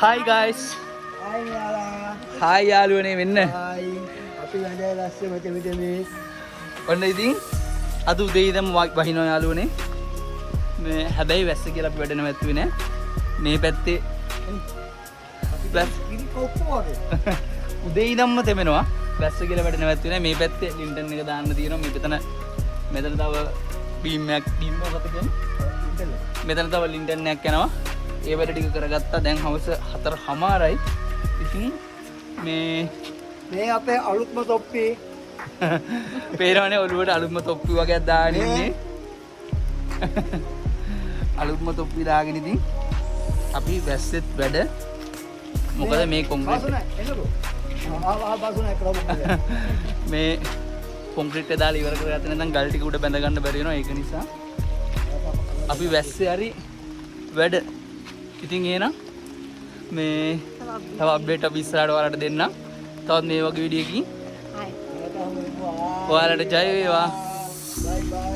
Hi guys. Hi Nala. Hi යාළුවනේ මෙන්න. Hi. අපි වැඩ ලස්සනට මෙතන ඔන්න ඉතින් අද උදේ ඉඳන් වහිනවා යාළුවනේ. මේ හැබැයි වැස්ස කියලා අපි වැඩ නැවැත්තුවේ නෑ. මේ පැත්තේ ඉරි කොප්පු වගේ. උදේ ඉඳන්ම තෙමෙනවා. වැස්ස කියලා වැඩ නැවැත්තුවේ නෑ. මේ පැත්තේ ලින්ටන් එක දාන්න තියෙනවා. මෙතන තව බීම් එකක් මොකද කියන්නේ? මෙතන තව ලින්ටන් එකක් යනවා. ඒ වැඩ ටික කරගත්තා. දැන් හවස 4:00යි. ඉතින් මේ අපේ අලුත්ම තොප්පි. පේනවනේ ඔළුවට අලුත්ම තොප්පි වගේක් දාගෙන ඉන්නේ. අලුත්ම තොප්පි දාගෙන ඉතින් අපි වැස්සෙත් වැඩ. මොකද මේ මේ කොන්ක්‍රීට් එක දාලා ඉවර කරගත්තේ නැත්නම් ගල් ටික උඩ බැඳ ගන්න බැරි වෙනවා. ඒක නිසා අපි වැස්සේ හරි වැඩ. ඉතින් එහෙනම් මේ තව අප්ඩේට් අපි ඉස්සරහට ඔයාලට දෙන්නම්. තවත් මේ වගේ වීඩියෝ එකකින් ඔයාලට ජය වේවා. Bye bye.